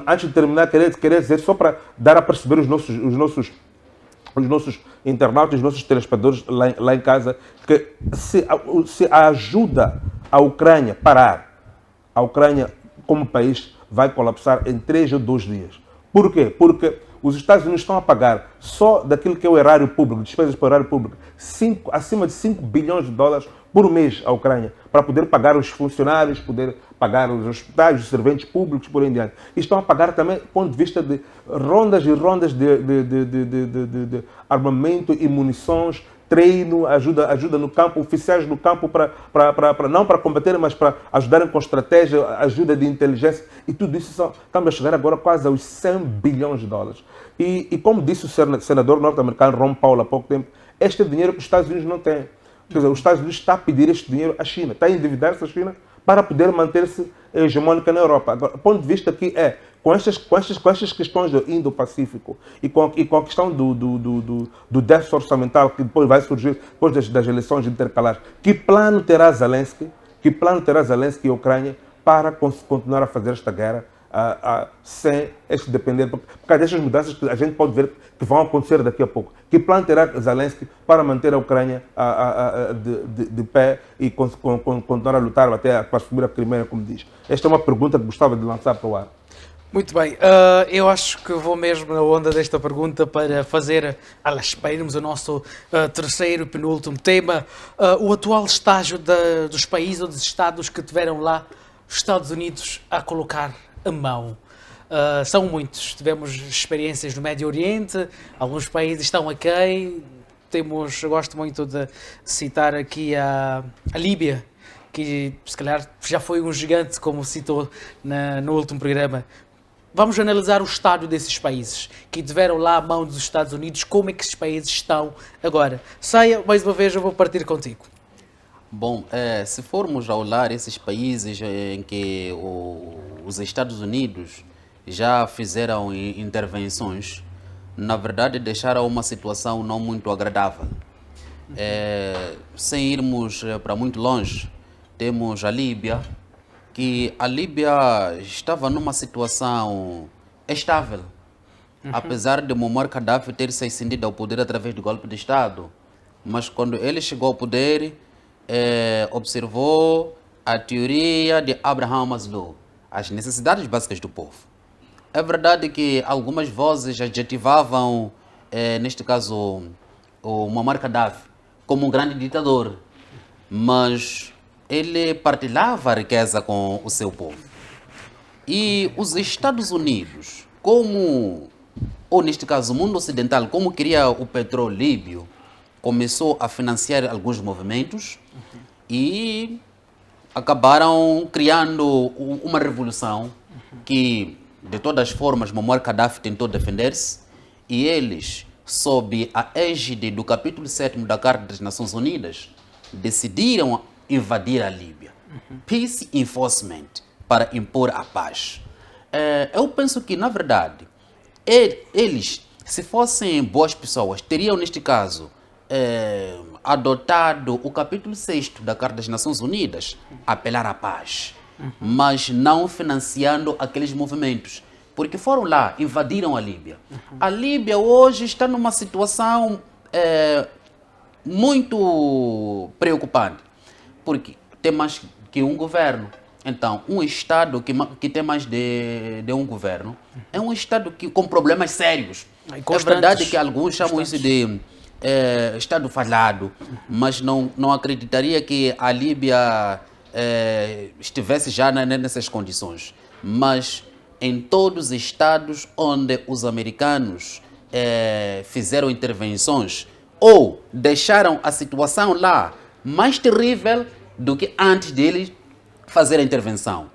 Antes de terminar, queria dizer, só para dar a perceber os nossos internautas, os nossos telespectadores lá em casa, que se a ajuda à Ucrânia parar, a Ucrânia como país vai colapsar em 3 ou 2 dias. Por quê? Porque os Estados Unidos estão a pagar só daquilo que é o erário público, despesas para o erário público, acima de 5 bilhões de dólares por mês à Ucrânia, para poder pagar os funcionários, poder pagar os hospitais, os serventes públicos, por aí em diante. E estão a pagar também do ponto de vista de rondas e rondas de armamento e munições, treino, ajuda no campo, oficiais no campo, não para combater, mas para ajudarem com estratégia, ajuda de inteligência, e tudo isso estamos a chegar agora quase aos 100 bilhões de dólares. E como disse o senador norte-americano Ron Paul há pouco tempo, este é dinheiro que os Estados Unidos não têm. Quer dizer, os Estados Unidos está a pedir este dinheiro à China, está a endividar-se a China para poder manter-se hegemônica na Europa. Agora, o ponto de vista aqui é, com estas questões do Indo-Pacífico e com a questão do déficit orçamental que depois vai surgir depois das eleições intercalares, que plano terá Zelensky e a Ucrânia para continuar a fazer esta guerra sem este depender, por causa destas mudanças que a gente pode ver que vão acontecer daqui a pouco. Que plano terá Zelensky para manter a Ucrânia de pé e continuar a lutar até para assumir a Crimeia, como diz? Esta é uma pergunta que gostava de lançar para o ar. Muito bem, eu acho que vou mesmo na onda desta pergunta para fazer, esperemos o nosso terceiro e penúltimo tema, o atual estágio dos países ou dos estados que tiveram lá os Estados Unidos a colocar a mão. São muitos, tivemos experiências no Médio Oriente, alguns países estão aqui, eu gosto muito de citar aqui a Líbia, que se calhar já foi um gigante, como citou no último programa. Vamos analisar o estado desses países que tiveram lá a mão dos Estados Unidos, como é que esses países estão agora. Saia, mais uma vez eu vou partir contigo. Bom, se formos a olhar esses países em que os Estados Unidos já fizeram intervenções, na verdade deixaram uma situação não muito agradável. Sem irmos para muito longe, temos a Líbia, que a Líbia estava numa situação estável, apesar de Muammar Gaddafi ter se ascendido ao poder através do golpe de Estado. Mas quando ele chegou ao poder, observou a teoria de Abraham Maslow, as necessidades básicas do povo. É verdade que algumas vozes adjetivavam, neste caso, o Muammar Gaddafi como um grande ditador, mas ele partilhava a riqueza com o seu povo. E os Estados Unidos, ou neste caso o mundo ocidental, como queria o petróleo líbio, começou a financiar alguns movimentos e acabaram criando uma revolução que, de todas as formas, Muammar Gaddafi tentou defender-se, e eles, sob a égide do capítulo 7º da Carta das Nações Unidas, decidiram invadir a Líbia. Peace Enforcement, para impor a paz. Eu penso que, na verdade, eles, se fossem boas pessoas, teriam, neste caso, adotado o capítulo 6º da Carta das Nações Unidas, apelar à paz, mas não financiando aqueles movimentos, porque foram lá, invadiram a Líbia. A Líbia hoje está numa situação muito preocupante, porque tem mais que um governo. Então, um Estado que tem mais de um governo é um Estado com problemas sérios. É verdade que alguns chamam isso de Estado falhado, mas não acreditaria que a Líbia estivesse já nessas condições. Mas em todos os estados onde os americanos fizeram intervenções ou deixaram a situação lá mais terrível do que antes deles fazer a intervenção.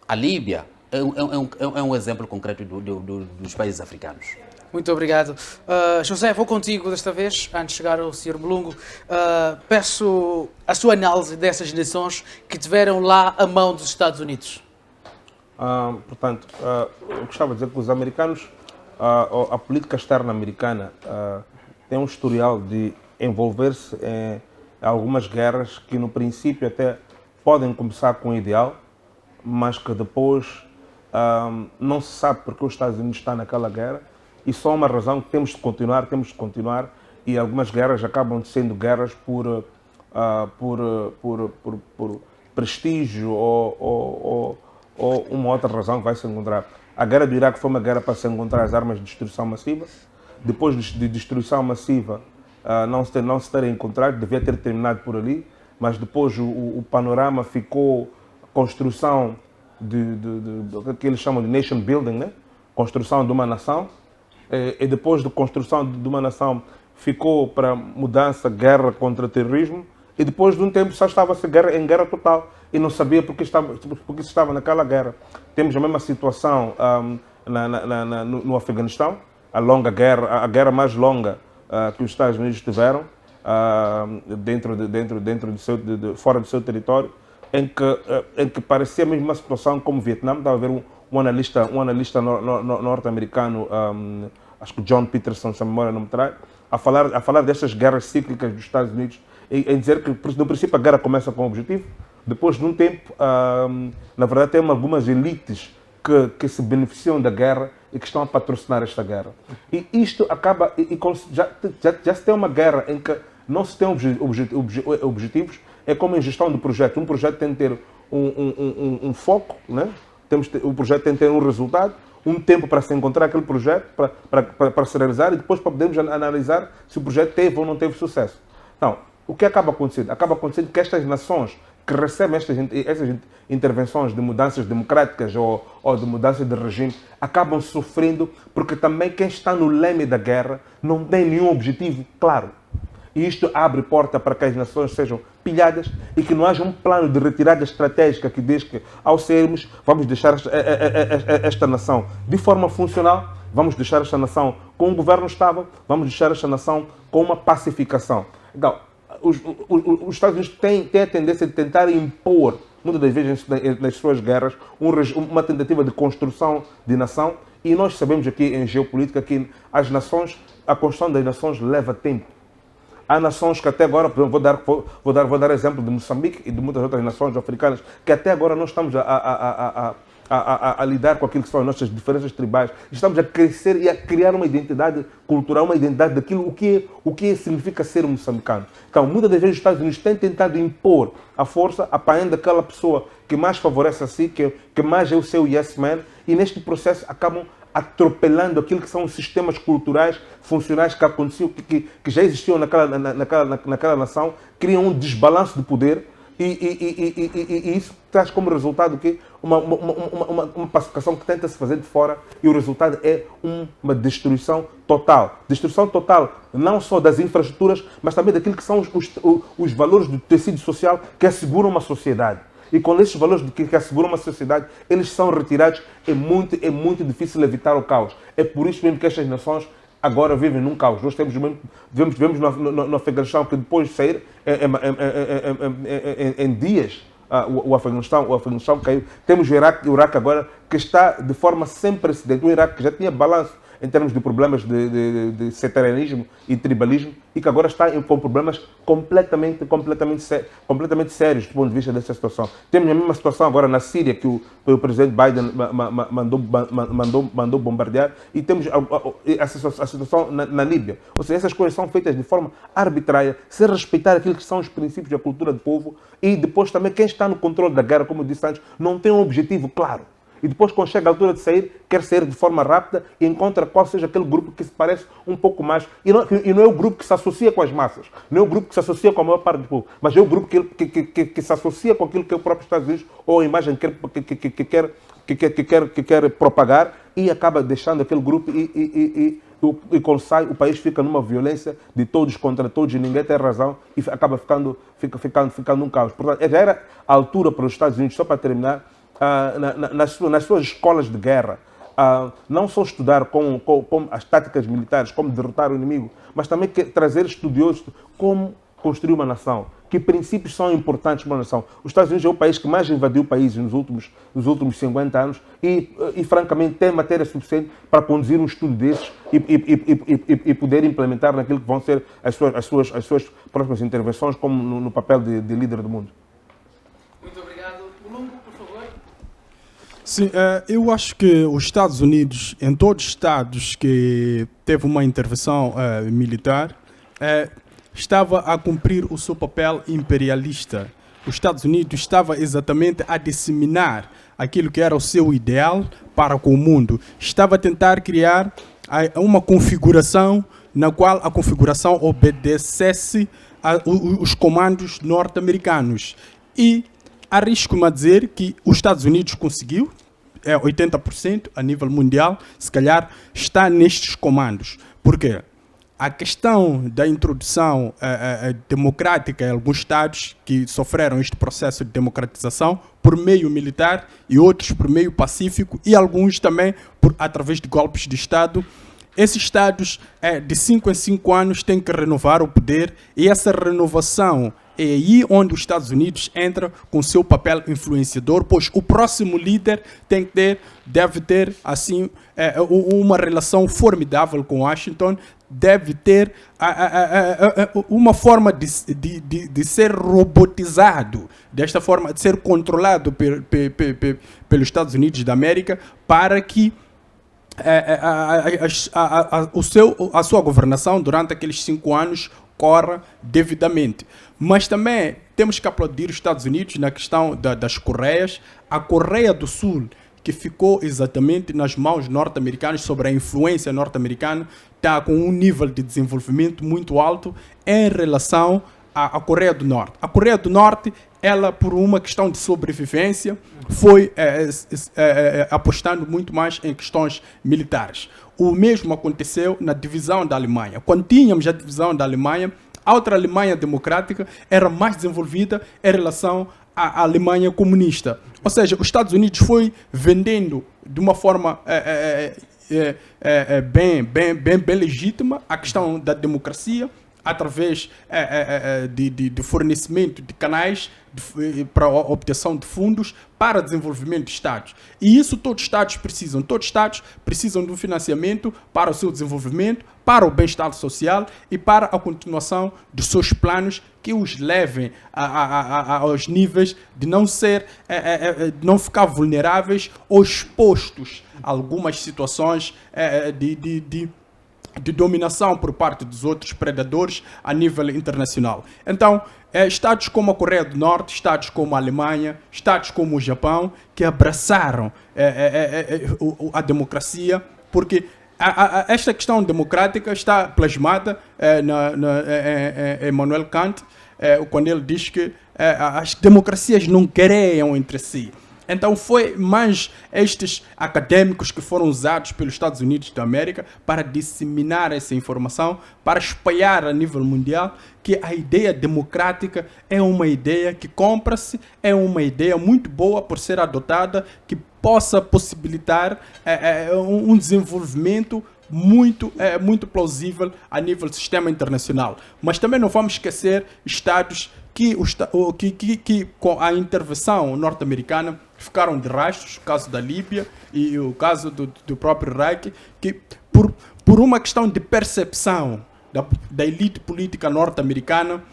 A Líbia é um exemplo concreto dos países africanos. Muito obrigado. José, vou contigo desta vez, antes de chegar ao Sr. Molungo. Peço a sua análise dessas nações que tiveram lá a mão dos Estados Unidos. Portanto, eu gostava de dizer que os americanos, a política externa americana tem um historial de envolver-se em algumas guerras que no princípio até podem começar com um ideal, mas que depois não se sabe porque os Estados Unidos estão naquela guerra e só há uma razão que temos de continuar e algumas guerras acabam sendo guerras por prestígio ou uma outra razão que vai se encontrar. A guerra do Iraque foi uma guerra para se encontrar as armas de destruição massiva. Depois de destruição massiva, não se terem encontrado, devia ter terminado por ali, mas depois o panorama ficou construção do que eles chamam de nation building, né? Construção de uma nação, e depois de construção de uma nação ficou para mudança, guerra contra terrorismo, e depois de um tempo só estava-se em guerra total e não sabia porque estava naquela guerra. Temos a mesma situação no Afeganistão, a guerra mais longa que os Estados Unidos tiveram fora do seu território, em que parecia a mesma situação como o Vietnã. Estava a ver um analista norte-americano, acho que John Peterson, se a memória não me trai, a falar destas guerras cíclicas dos Estados Unidos, em dizer que no princípio a guerra começa com um objetivo, depois de um tempo, na verdade tem algumas elites que se beneficiam da guerra e que estão a patrocinar esta guerra. E isto acaba, já se tem uma guerra em que não se tem objetivos, é como em gestão de projeto. Um projeto tem de ter um foco, né? O projeto tem de ter um resultado, um tempo para se encontrar aquele projeto, para se realizar e depois para podermos analisar se o projeto teve ou não teve sucesso. Então, o que acaba acontecendo? Acaba acontecendo que estas nações que recebem essas intervenções de mudanças democráticas ou de mudanças de regime acabam sofrendo porque também quem está no leme da guerra não tem nenhum objetivo claro. E isto abre porta para que as nações sejam pilhadas e que não haja um plano de retirada estratégica que diz que, ao sairmos, vamos deixar esta nação de forma funcional, vamos deixar esta nação com um governo estável, vamos deixar esta nação com uma pacificação. Então, os Estados Unidos têm a tendência de tentar impor, muitas das vezes nas suas guerras, uma tentativa de construção de nação, e nós sabemos aqui em geopolítica que a construção das nações leva tempo. Há nações que até agora, por exemplo, vou dar exemplo de Moçambique e de muitas outras nações africanas, que até agora nós estamos a lidar com aquilo que são as nossas diferenças tribais. Estamos a crescer e a criar uma identidade cultural, uma identidade daquilo o que significa ser moçambicano. Então, muitas das vezes os Estados Unidos têm tentado impor a força apanhando aquela pessoa que mais favorece a si, que mais é o seu yes man, e neste processo acabam atropelando aquilo que são os sistemas culturais funcionais que aconteciam, que já existiam naquela nação, criam um desbalanço de poder e isso traz como resultado que uma pacificação que tenta se fazer de fora e o resultado é uma destruição total. Destruição total não só das infraestruturas, mas também daquilo que são os valores do tecido social que asseguram uma sociedade. E quando esses valores que asseguram uma sociedade, eles são retirados, é muito difícil evitar o caos. É por isso mesmo que estas nações agora vivem num caos. Nós vemos no Afeganistão que depois de sair, em dias, o Afeganistão caiu. Temos o Iraque agora que está de forma sem precedente. O Iraque que já tinha balanço em termos de problemas de sectarianismo e tribalismo e que agora está com problemas completamente sérios do ponto de vista dessa situação. Temos a mesma situação agora na Síria que o presidente Biden mandou bombardear e temos a situação na Líbia. Ou seja, essas coisas são feitas de forma arbitrária, sem respeitar aquilo que são os princípios da cultura do povo e depois também quem está no controle da guerra, como eu disse antes, não tem um objetivo claro. E depois, quando chega a altura de sair, quer sair de forma rápida e encontra qual seja aquele grupo que se parece um pouco mais. E não é o grupo que se associa com as massas, não é o grupo que se associa com a maior parte do povo, mas é o grupo que se associa com aquilo que é o próprio Estados Unidos ou a imagem que quer propagar e acaba deixando aquele grupo e quando sai, o país fica numa violência de todos contra todos e ninguém tem razão e acaba ficando um caos. Portanto, já era a altura para os Estados Unidos, só para terminar, nas suas escolas de guerra, não só estudar como as táticas militares, como derrotar o inimigo, mas também trazer estudiosos como construir uma nação. Que princípios são importantes para uma nação. Os Estados Unidos é o país que mais invadiu países nos últimos 50 anos e francamente, tem matéria suficiente para conduzir um estudo desses e poder implementar naquilo que vão ser as suas próximas intervenções como no papel de líder do mundo. Muito obrigado. O Lungo, por favor. Sim, eu acho que os Estados Unidos, em todos os estados que teve uma intervenção militar, estava a cumprir o seu papel imperialista. Os Estados Unidos estava exatamente a disseminar aquilo que era o seu ideal para com o mundo. Estava a tentar criar uma configuração na qual a configuração obedecesse os comandos norte-americanos. E arrisco-me a dizer que os Estados Unidos conseguiu, 80% a nível mundial, se calhar está nestes comandos. Por quê? A questão da introdução democrática em alguns estados que sofreram este processo de democratização por meio militar e outros por meio pacífico e alguns também através de golpes de Estado. Esses estados, de 5 em 5 anos, têm que renovar o poder e essa renovação é aí onde os Estados Unidos entra com seu papel influenciador, pois o próximo líder deve ter assim, uma relação formidável com Washington, deve ter uma forma de ser robotizado, desta forma de ser controlado pelos Estados Unidos da América, para que a sua governação durante aqueles 5 anos corra devidamente. Mas também temos que aplaudir os Estados Unidos na questão das Coreias. A Coreia do Sul, que ficou exatamente nas mãos norte-americanas, sobre a influência norte-americana, está com um nível de desenvolvimento muito alto em relação à Coreia do Norte. A Coreia do Norte, ela, por uma questão de sobrevivência, foi apostando muito mais em questões militares. O mesmo aconteceu na divisão da Alemanha. Quando tínhamos a divisão da Alemanha, a outra Alemanha democrática era mais desenvolvida em relação à Alemanha comunista. Ou seja, os Estados Unidos foi vendendo de uma forma bem legítima a questão da democracia, através de fornecimento de canais para a obtenção de fundos para desenvolvimento de Estados. E isso todos os Estados precisam. Todos os Estados precisam de um financiamento para o seu desenvolvimento, para o bem-estar social e para a continuação dos seus planos que os levem aos níveis de não ficar vulneráveis ou expostos a algumas situações de dominação por parte dos outros predadores a nível internacional. Então, estados como a Coreia do Norte, estados como a Alemanha, estados como o Japão, que abraçaram a democracia, porque esta questão democrática está plasmada em Immanuel Kant, quando ele diz que as democracias não querem entre si. Então foi mais estes acadêmicos que foram usados pelos Estados Unidos da América para disseminar essa informação, para espalhar a nível mundial que a ideia democrática é uma ideia que compra-se, é uma ideia muito boa por ser adotada, que possa possibilitar um desenvolvimento muito plausível a nível do sistema internacional. Mas também não vamos esquecer estados que com a intervenção norte-americana ficaram de rastros, o caso da Líbia e o caso do próprio Iraque, que por uma questão de percepção da elite política norte-americana,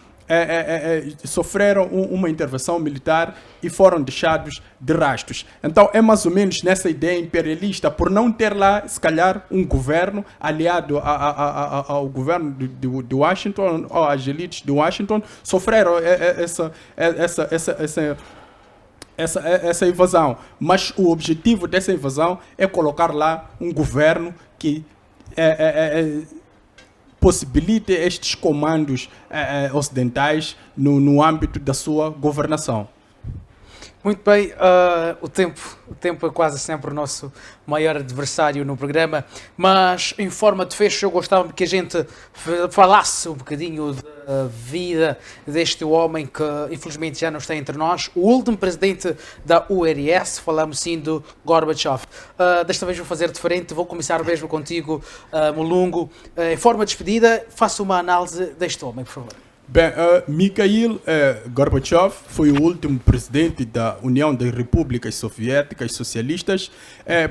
sofreram uma intervenção militar e foram deixados de rastros. Então é mais ou menos nessa ideia imperialista, por não ter lá, se calhar, um governo aliado ao governo de Washington, ou às elites de Washington, sofreram essa invasão. Mas o objetivo dessa invasão é colocar lá um governo que possibilite estes comandos ocidentais no âmbito da sua governação. Muito bem, o tempo é quase sempre o nosso maior adversário no programa, mas em forma de fecho eu gostava que a gente falasse um bocadinho vida deste homem que infelizmente já não está entre nós, o último presidente da URSS, falamos sim do Gorbachev. Desta vez vou fazer diferente, vou começar mesmo contigo, Mulungu. Em forma de despedida, faça uma análise deste homem, por favor. Bem, Mikhail Gorbachev foi o último presidente da União das Repúblicas Soviéticas Socialistas.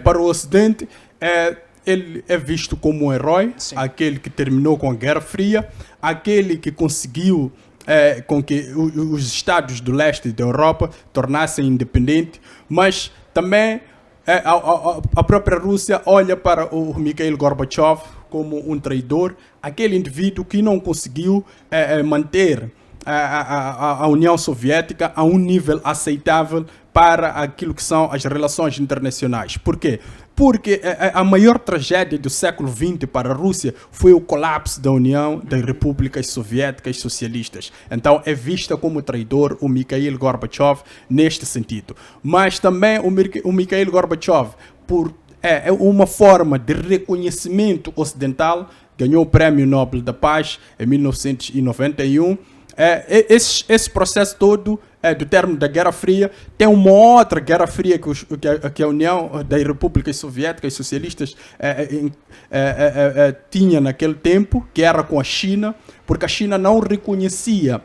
Para o Ocidente, ele é visto como um herói, sim, aquele que terminou com a Guerra Fria, aquele que conseguiu com que os Estados do leste da Europa tornassem independentes, mas também a própria Rússia olha para o Mikhail Gorbachev como um traidor, aquele indivíduo que não conseguiu manter a União Soviética a um nível aceitável para aquilo que são as relações internacionais. Por quê? Porque a maior tragédia do século XX para a Rússia foi o colapso da União das Repúblicas Soviéticas Socialistas. Então é vista como traidor o Mikhail Gorbachev neste sentido. Mas também o Mikhail Gorbachev, por uma forma de reconhecimento ocidental, ganhou o Prêmio Nobel da Paz em 1991. Esse processo todo do término da Guerra Fria tem uma outra Guerra Fria que a União das Repúblicas Soviéticas Socialistas tinha naquele tempo, que era com a China, porque a China não reconhecia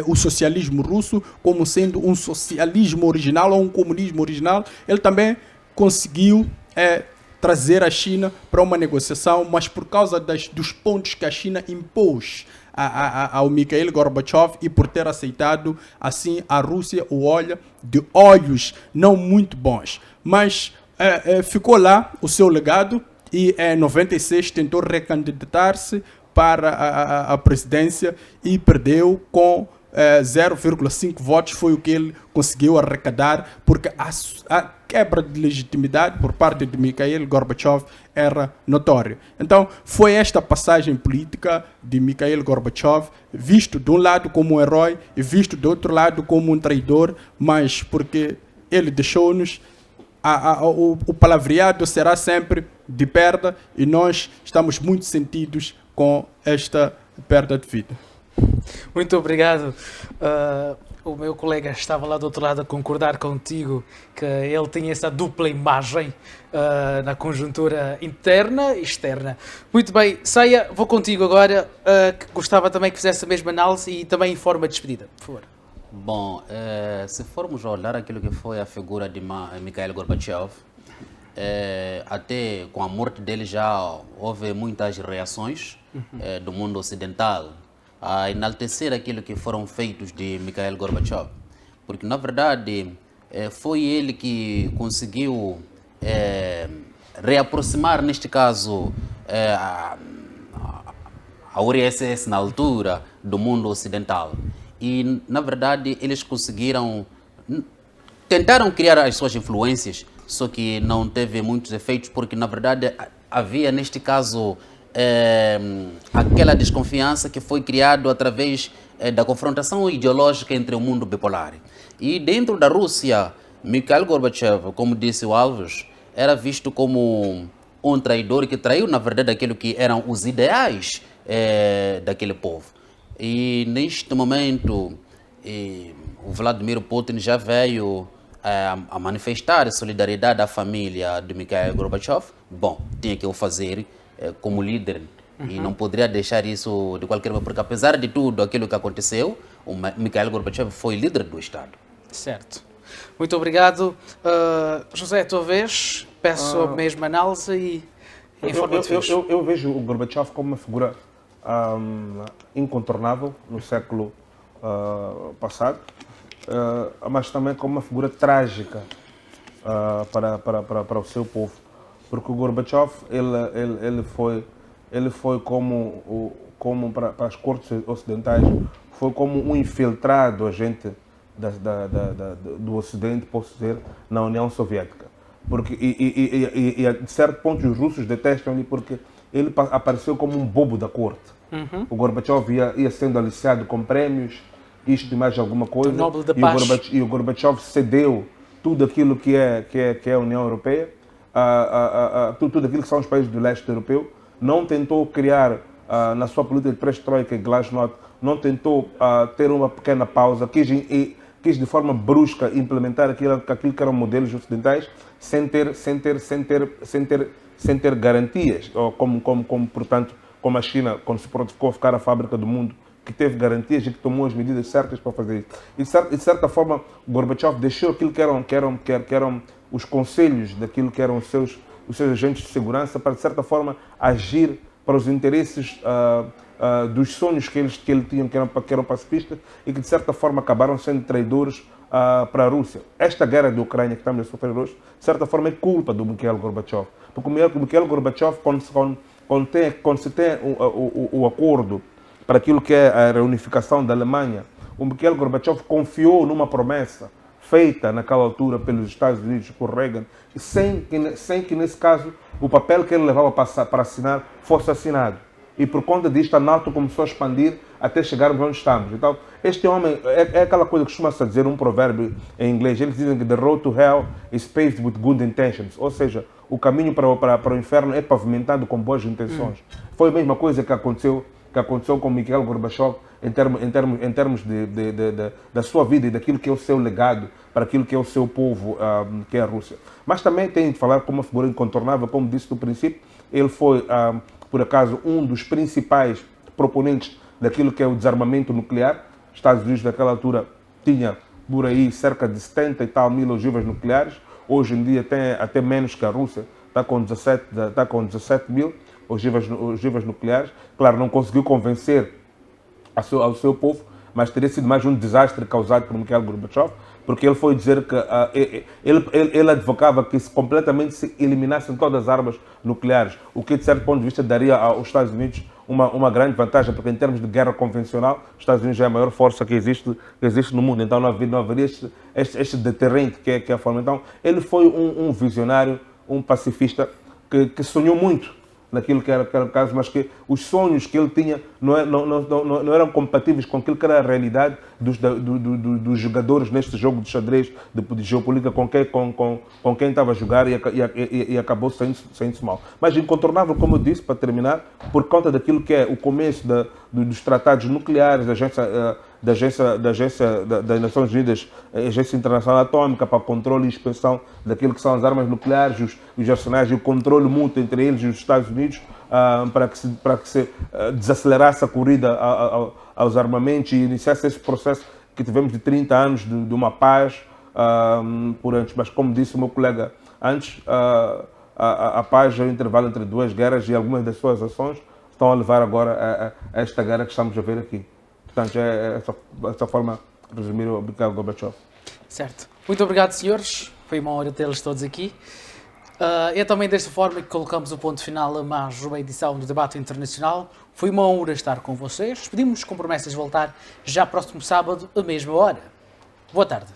o socialismo russo como sendo um socialismo original ou um comunismo original. Ele também conseguiu trazer a China para uma negociação, mas por causa dos pontos que a China impôs ao Mikhail Gorbachev e por ter aceitado, assim, a Rússia o olha de olhos não muito bons. Mas ficou lá o seu legado e em 96 tentou recandidatar-se para a presidência e perdeu com 0,5 votos, foi o que ele conseguiu arrecadar, porque a quebra de legitimidade por parte de Mikhail Gorbachev era notória. Então, foi esta passagem política de Mikhail Gorbachev, visto de um lado como um herói e visto do outro lado como um traidor, mas porque ele deixou-nos, o palavreado será sempre de perda e nós estamos muito sentidos com esta perda de vida. Muito obrigado. O meu colega estava lá do outro lado a concordar contigo que ele tinha essa dupla imagem na conjuntura interna e externa. Muito bem, Saia, vou contigo agora, que gostava também que fizesse a mesma análise e também em forma de despedida, por favor. Bom, se formos olhar aquilo que foi a figura de Mikhail Gorbachev, até com a morte dele já houve muitas reações do mundo ocidental a enaltecer aquilo que foram feitos de Mikhail Gorbachev, porque na verdade foi ele que conseguiu reaproximar, neste caso, a URSS na altura do mundo ocidental. E na verdade eles tentaram criar as suas influências, só que não teve muitos efeitos, porque na verdade havia neste caso aquela desconfiança que foi criada através da confrontação ideológica entre o mundo bipolar. E dentro da Rússia, Mikhail Gorbachev, como disse o Alves, era visto como um traidor que traiu, na verdade, aquilo que eram os ideais daquele povo. E neste momento, o Vladimir Putin já veio a manifestar solidariedade à família de Mikhail Gorbachev. Bom, tinha que o fazer como líder e não poderia deixar isso de qualquer forma, porque apesar de tudo aquilo que aconteceu, o Mikhail Gorbachev foi líder do Estado. Certo. Muito obrigado. José, a tua vez, peço a mesma análise e em forma de fixe. Eu vejo o Gorbachev como uma figura incontornável no século passado, mas também como uma figura trágica para o seu povo. Porque o Gorbachev ele foi como para as cortes ocidentais, foi como um infiltrado agente do Ocidente, posso dizer, na União Soviética. Porque, e de certo ponto os russos detestam ele porque ele apareceu como um bobo da corte. O Gorbachev ia sendo aliciado com prêmios, isto e mais alguma coisa, Nobel da Paz. E o Gorbachev cedeu tudo aquilo que é a União Europeia, tudo aquilo que são os países do leste europeu, não tentou criar na sua política de perestroika e glasnost, não tentou ter uma pequena pausa, quis de forma brusca implementar aquilo que eram modelos ocidentais sem ter garantias, ou portanto, como a China, quando se prontificou a ficar a fábrica do mundo, que teve garantias e que tomou as medidas certas para fazer isso. E de certa forma, Gorbachev deixou aquilo que eram os conselhos daquilo que eram os seus agentes de segurança para, de certa forma, agir para os interesses dos sonhos que ele tinha, que eram pacifistas e que, de certa forma, acabaram sendo traidores para a Rússia. Esta guerra da Ucrânia que estamos a sofrer hoje, de certa forma, é culpa do Mikhail Gorbachev. Porque o Mikhail Gorbachev, quando se tem o acordo para aquilo que é a reunificação da Alemanha, o Mikhail Gorbachev confiou numa promessa feita naquela altura pelos Estados Unidos por Reagan, sem que nesse caso o papel que ele levava para assinar fosse assinado. E por conta disto a NATO começou a expandir até chegarmos onde estamos. Então, este homem, é aquela coisa que costuma-se dizer, um provérbio em inglês, eles dizem que the road to hell is paved with good intentions, ou seja, o caminho para o inferno é pavimentado com boas intenções. Foi a mesma coisa que aconteceu com Mikhail Gorbachev em termos da sua vida e daquilo que é o seu legado para aquilo que é o seu povo, que é a Rússia. Mas também tem de falar como uma figura incontornável, como disse no princípio, ele foi, por acaso, um dos principais proponentes daquilo que é o desarmamento nuclear. Os Estados Unidos, naquela altura, tinha por aí cerca de 70 e tal mil ogivas nucleares. Hoje em dia tem até menos que a Rússia, está com 17 mil ogivas nucleares. Claro, não conseguiu convencer ao seu povo, mas teria sido mais um desastre causado por Mikhail Gorbachev, porque ele foi dizer que ele advocava que completamente se eliminassem todas as armas nucleares, o que de certo ponto de vista daria aos Estados Unidos uma grande vantagem, porque em termos de guerra convencional, os Estados Unidos é a maior força que existe no mundo, então não haveria este deterrente que é a forma. Então ele foi um visionário, um pacifista que sonhou muito naquilo que era o caso, mas que os sonhos que ele tinha não eram compatíveis com aquilo que era a realidade dos jogadores neste jogo de xadrez, de geopolítica com quem estava a jogar e acabou saindo mal. Mas incontornável, como eu disse, para terminar, por conta daquilo que é o começo dos tratados nucleares, das Nações Unidas, a Agência Internacional Atômica para o controle e inspeção daquilo que são as armas nucleares, os arsenais e o controle mútuo entre eles e os Estados Unidos, para que se desacelerasse a corrida aos armamentos e iniciasse esse processo que tivemos de 30 anos de uma paz por antes. Mas como disse o meu colega antes, a paz é o intervalo entre duas guerras e algumas das suas ações estão a levar agora a esta guerra que estamos a ver aqui. Portanto, é essa forma de resumir o Mikhail Gorbachev. Certo. Muito obrigado, senhores. Foi uma honra tê-los todos aqui. É também desta forma que colocamos o ponto final a mais uma edição do Debate Internacional. Foi uma honra estar com vocês. Pedimos com promessas de voltar já próximo sábado, à mesma hora. Boa tarde.